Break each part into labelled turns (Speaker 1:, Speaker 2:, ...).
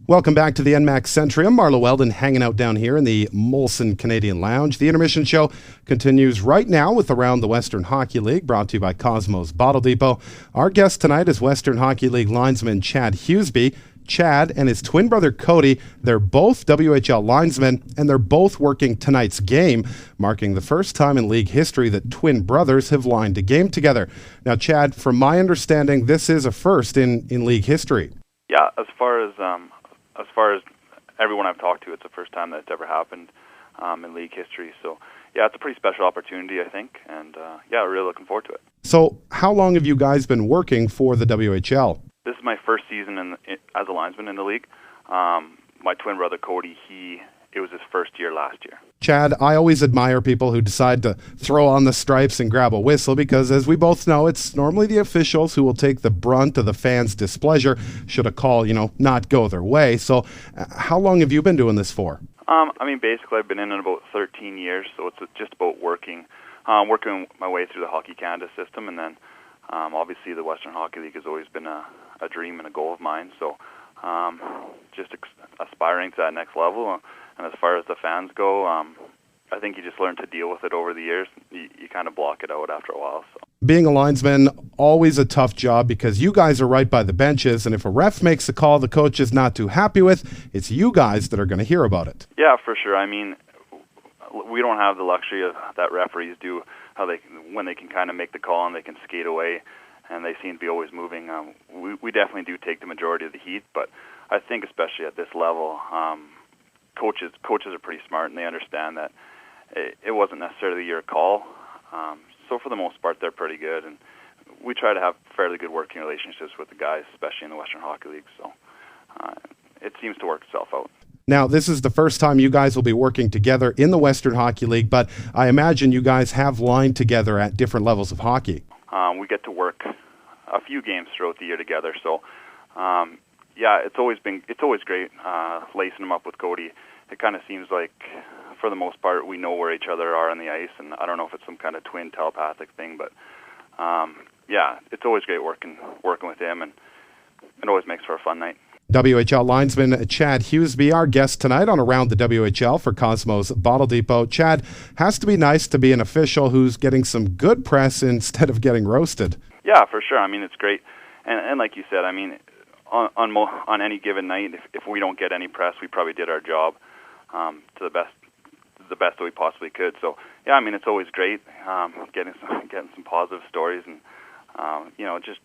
Speaker 1: Welcome back to the NMAX Century. I'm Marlow Weldon, hanging out down here in the Molson Canadian Lounge. The intermission show continues right now with Around the Western Hockey League, brought to you by Cosmos Bottle Depot. Our guest tonight is Western Hockey League linesman Chad Huseby. Chad and his twin brother Cody, they're both WHL linesmen, and they're both working tonight's game, marking the first time in league history that twin brothers have lined a game together. Now, Chad, from my understanding, this is a first in league history.
Speaker 2: Yeah, as far as everyone I've talked to, it's the first time that it's ever happened in league history. So, yeah, it's a pretty special opportunity, I think, and yeah, we're really looking forward to it. So,
Speaker 1: how long have you guys been working for the WHL?
Speaker 2: This is my first season as a linesman in the league. My twin brother Cody, it was his first year last year.
Speaker 1: Chad, I always admire people who decide to throw on the stripes and grab a whistle because, as we both know, it's normally the officials who will take the brunt of the fans' displeasure should a call, not go their way. So how long have you been doing this for?
Speaker 2: Basically, I've been in it about 13 years, so it's just about working my way through the Hockey Canada system, and then obviously the Western Hockey League has always been a dream and a goal of mine, so just aspiring to that next level. And as far as the fans go, I think you just learn to deal with it over the years. You kind of block it out after a while. So.
Speaker 1: Being a linesman, always a tough job because you guys are right by the benches, and if a ref makes a call the coach is not too happy with, it's you guys that are going to hear about it.
Speaker 2: Yeah, for sure. We don't have the luxury of that referees do, when they can kind of make the call and they can skate away, and they seem to be always moving. We definitely do take the majority of the heat, but I think especially at this level, coaches are pretty smart, and they understand that it wasn't necessarily your call. So for the most part, they're pretty good, and we try to have fairly good working relationships with the guys, especially in the Western Hockey League. So it seems to work itself out.
Speaker 1: Now, this is the first time you guys will be working together in the Western Hockey League, but I imagine you guys have lined together at different levels of hockey.
Speaker 2: We get to work a few games throughout the year together, so yeah, it's always great lacing them up with Cody. It kind of seems like, for the most part, we know where each other are on the ice, and I don't know if it's some kind of twin telepathic thing, but yeah, it's always great working with him, and it always makes for a fun night.
Speaker 1: WHL linesman Chad Huseby, our guest tonight on Around the WHL for Cosmos Bottle Depot. Chad, has to be nice to be an official who's getting some good press instead of getting roasted.
Speaker 2: Yeah, for sure. It's great, and like you said, on any given night, if we don't get any press, we probably did our job to the best that we possibly could. So yeah, it's always great getting some positive stories, and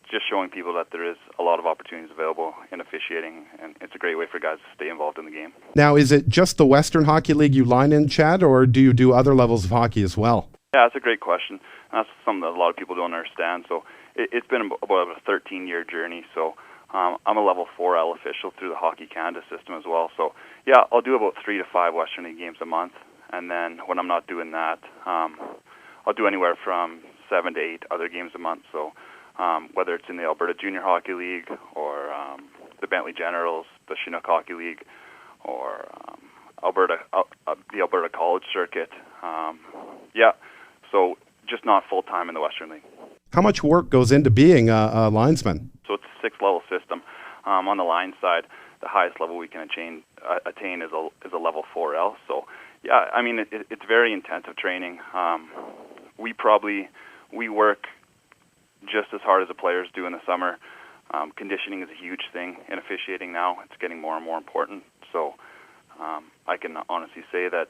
Speaker 2: just showing people that there is a lot of opportunities available in officiating, and it's a great way for guys to stay involved in the game.
Speaker 1: Now, is it just the Western Hockey League you line in, Chad, or do you do other levels of hockey as well?
Speaker 2: Yeah, that's a great question. That's something that a lot of people don't understand. So it's been about a 13-year journey. So I'm a level 4L official through the Hockey Canada system as well. So yeah, I'll do about 3 to 5 Western League games a month, and then when I'm not doing that, I'll do anywhere from 7 to 8 other games a month. So whether it's in the Alberta Junior Hockey League or the Bentley Generals, the Chinook Hockey League, or the Alberta College Circuit. Yeah, so just not full-time in the Western League.
Speaker 1: How much work goes into being a linesman?
Speaker 2: So it's a 6-level system. On the line side, the highest level we can attain is a level 4L. So yeah, it's very intensive training. We work just as hard as the players do in the summer. Conditioning is a huge thing in officiating now. It's getting more and more important. So I can honestly say that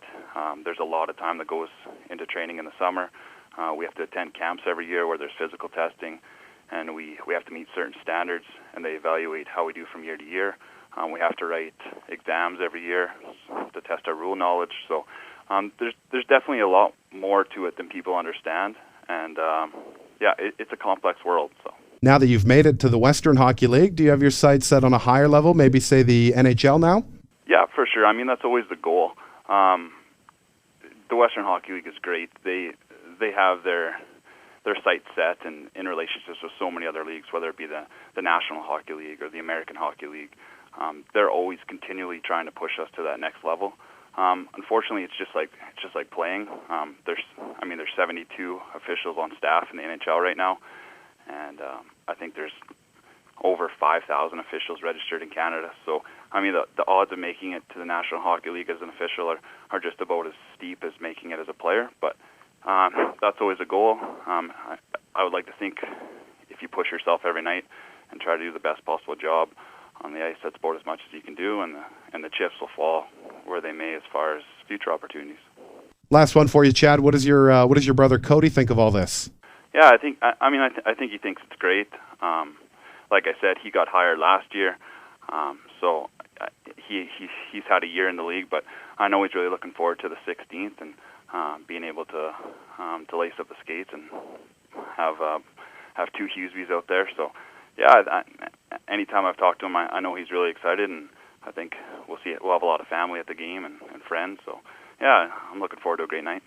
Speaker 2: there's a lot of time that goes into training in the summer. We have to attend camps every year where there's physical testing, and we have to meet certain standards, and they evaluate how we do from year to year. We have to write exams every year to test our rule knowledge. So there's definitely a lot more to it than people understand, and yeah, it's a complex world. So
Speaker 1: now that you've made it to the Western Hockey League, do you have your sights set on a higher level, maybe say the NHL now?
Speaker 2: Yeah, for sure. That's always the goal. The Western Hockey League is great. They have their sights set and in relationships with so many other leagues, whether it be the National Hockey League or the American Hockey League. They're always continually trying to push us to that next level. Unfortunately, it's just like playing. There's 72 officials on staff in the NHL right now, and I think there's over 5,000 officials registered in Canada. So, I mean, the odds of making it to the National Hockey League as an official are just about as steep as making it as a player. But that's always a goal. I would like to think if you push yourself every night and try to do the best possible job on the ice, that's about as much as you can do, and the chips will fall where they may as far as future opportunities.
Speaker 1: Last one for you, Chad. What does your brother Cody think of all this?
Speaker 2: Yeah, I think he thinks it's great. Like I said, he got hired last year, so he's had a year in the league. But I know he's really looking forward to the 16th and being able to lace up the skates and have two Husebys out there. So yeah, anytime I've talked to him, I know he's really excited, and I think we'll have a lot of family at the game and friends. So yeah, I'm looking forward to a great night.